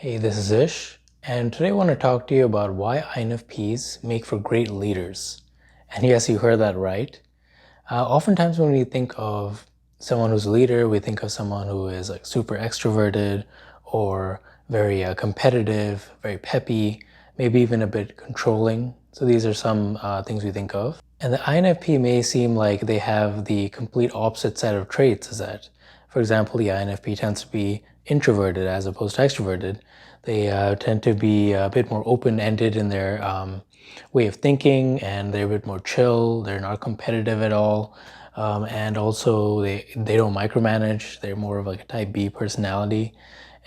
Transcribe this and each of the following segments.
Hey, this is Ish, and today I want to talk to you about why INFPs make for great leaders. And yes, you heard that right. Oftentimes when we think of someone who's a leader, we think of someone who is like super extroverted or very competitive, very peppy, maybe even a bit controlling. So these are some things we think of. And the INFP may seem like they have the complete opposite set of traits as that. For example, the INFP tends to be introverted as opposed to extroverted. They tend to be a bit more open-ended in their way of thinking, and they're a bit more chill. They're not competitive at all, and also they don't micromanage. They're more of like a type B personality,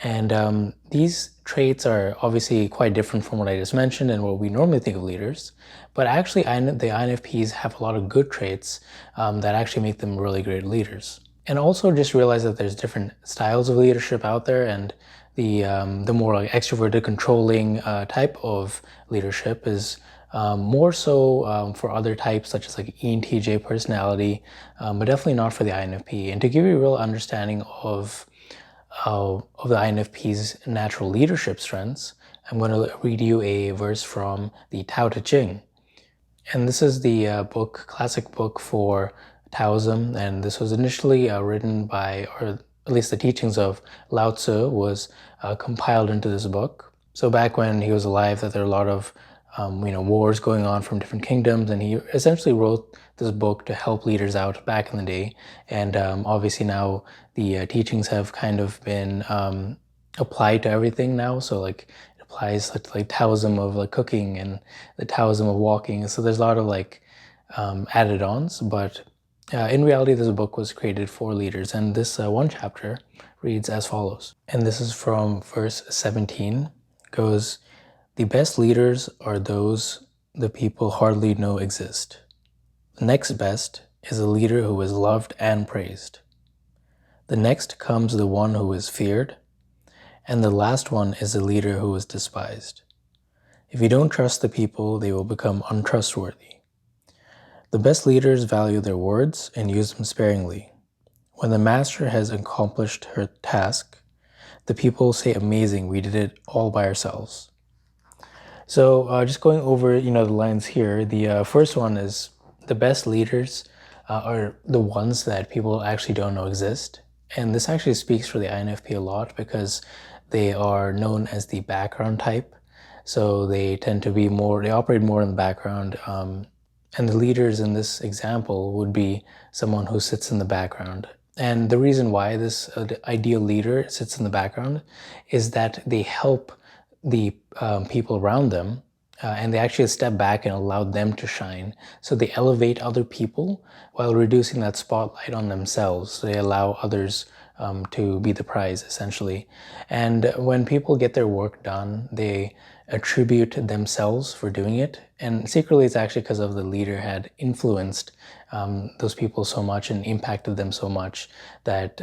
and these traits are obviously quite different from what I just mentioned and what we normally think of leaders. But actually, the INFPs have a lot of good traits that actually make them really great leaders. And also just realize that there's different styles of leadership out there, and the more like extroverted, controlling type of leadership is more so for other types such as like ENTJ personality, but definitely not for the INFP. And to give you a real understanding of the INFP's natural leadership strengths, I'm going to read you a verse from the Tao Te Ching. And this is the classic book for Taoism, and this was initially written by, or at least the teachings of Lao Tzu was compiled into this book. So back when he was alive, that there are a lot of wars going on from different kingdoms, and he essentially wrote this book to help leaders out back in the day. And obviously now the teachings have kind of been applied to everything now. So like it applies to like Taoism of like cooking and the Taoism of walking. So there's a lot of like added ons, but in reality, this book was created for leaders, and this one chapter reads as follows. And this is from verse 17. It goes, "The best leaders are those the people hardly know exist. The next best is a leader who is loved and praised. The next comes the one who is feared, and the last one is a leader who is despised. If you don't trust the people, they will become untrustworthy. The best leaders value their words and use them sparingly. When the master has accomplished her task, the people say, 'Amazing, we did it all by ourselves.'" So just going over, the lines here, the first one is the best leaders are the ones that people actually don't know exist. And this actually speaks for the INFP a lot because they are known as the background type. So they tend to be they operate more in the background. And the leaders in this example would be someone who sits in the background. And the reason why this ideal leader sits in the background is that they help the people around them, and they actually step back and allow them to shine. So they elevate other people while reducing that spotlight on themselves. So they allow others to be the prize, essentially. And when people get their work done, they attribute themselves for doing it. And secretly, it's actually because of the leader had influenced those people so much and impacted them so much that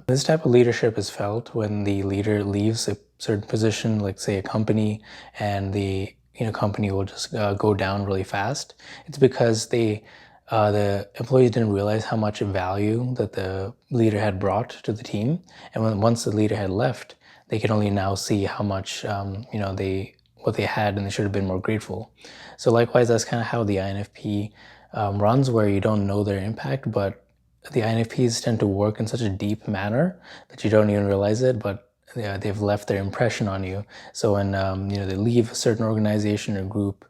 this type of leadership is felt when the leader leaves a certain position, like say a company, and the company will just go down really fast. It's because the employees didn't realize how much value that the leader had brought to the team, and once the leader had left, they could only now see how much what they had, and they should have been more grateful. So likewise, that's kind of how the INFP runs, where you don't know their impact, but the INFPs tend to work in such a deep manner that you don't even realize it, but they've left their impression on you. So when they leave a certain organization or group,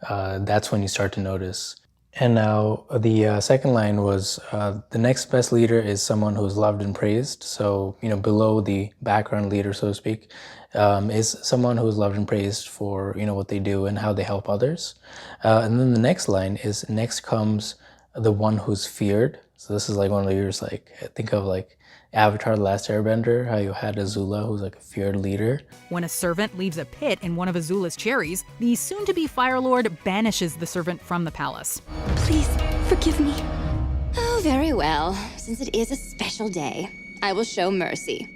that's when you start to notice. And now the second line was the next best leader is someone who's loved and praised. So below the background leader, so to speak, is someone who is loved and praised for what they do and how they help others. And then the next line is next comes the one who's feared. So this is like one of yours, like think of like Avatar: The Last Airbender, how you had Azula, who's like a feared leader. When a servant leaves a pit in one of Azula's cherries, the soon-to-be Fire Lord banishes the servant from the palace. Please, forgive me. Oh, very well. Since it is a special day, I will show mercy.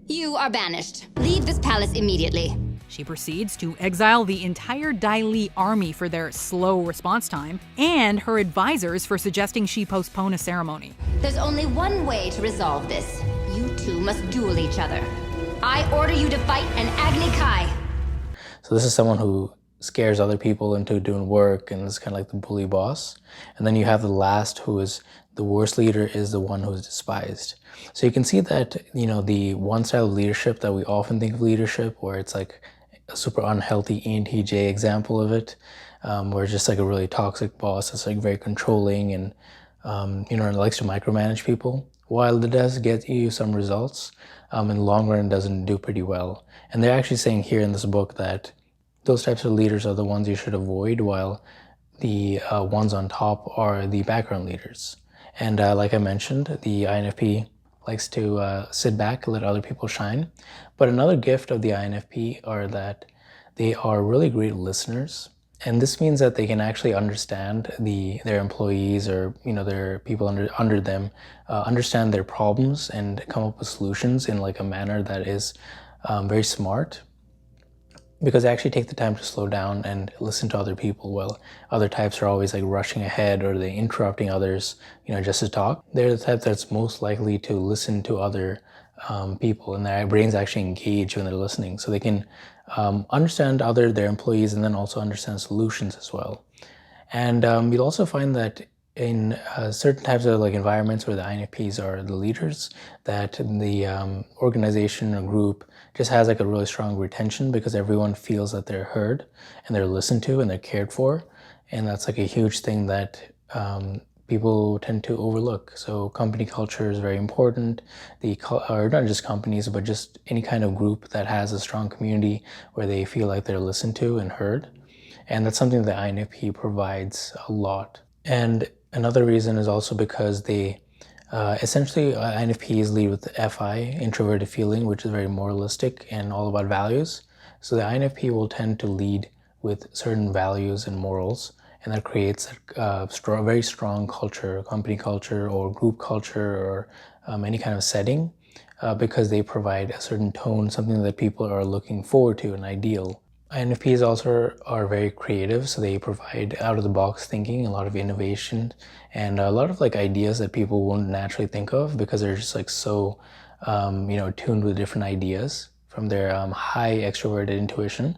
You are banished. Leave this palace immediately. She proceeds to exile the entire Dai Li army for their slow response time, and her advisors for suggesting she postpone a ceremony. There's only one way to resolve this. You two must duel each other. I order you to fight an Agni Kai. So this is someone who scares other people into doing work and is kind of like the bully boss. And then you have the last, who is the worst leader, is the one who is despised. So you can see that, the one style of leadership that we often think of leadership, where it's like a super unhealthy ENTJ example of it, where it's just like a really toxic boss that's like very controlling and, likes to micromanage people. While it does get you some results, in the long run, it doesn't do pretty well. And they're actually saying here in this book that those types of leaders are the ones you should avoid, while the ones on top are the background leaders. And like I mentioned, the INFP likes to sit back, let other people shine. But another gift of the INFP are that they are really great listeners. And this means that they can actually understand their employees, or their people under them, understand their problems and come up with solutions in like a manner that is very smart, because they actually take the time to slow down and listen to other people. While other types are always like rushing ahead, or they interrupting others, just to talk. They're the type that's most likely to listen to other people, and their brains actually engage when they're listening, so they can understand their employees, and then also understand solutions as well. And you'll also find that in certain types of like environments where the INFPs are the leaders, that the organization or group just has like a really strong retention, because everyone feels that they're heard and they're listened to and they're cared for. And that's like a huge thing that people tend to overlook. So company culture is very important. Or not just companies, but just any kind of group that has a strong community where they feel like they're listened to and heard. And that's something that INFP provides a lot. And another reason is also because they essentially INFPs lead with FI, introverted feeling, which is very moralistic and all about values. So the INFP will tend to lead with certain values and morals, and that creates a very strong culture, company culture or group culture, or any kind of setting, because they provide a certain tone, something that people are looking forward to, an ideal. INFPs also are very creative, so they provide out-of-the-box thinking, a lot of innovation, and a lot of like ideas that people won't naturally think of, because they're just like so, tuned with different ideas from their high extroverted intuition.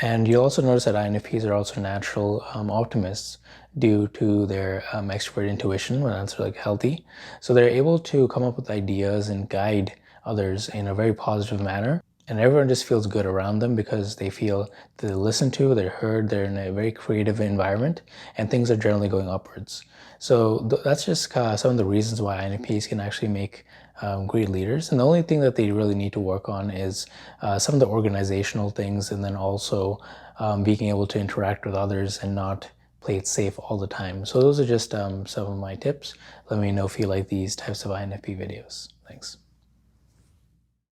And you'll also notice that INFPs are also natural optimists due to their extrovert intuition, when that's like healthy. So they're able to come up with ideas and guide others in a very positive manner. And everyone just feels good around them, because they feel that they're listened to, they're heard, they're in a very creative environment, and things are generally going upwards. So that's just some of the reasons why INFPs can actually make great leaders. And the only thing that they really need to work on is some of the organizational things, and then also being able to interact with others and not play it safe all the time. So those are just some of my tips. Let me know if you like these types of INFP videos. Thanks.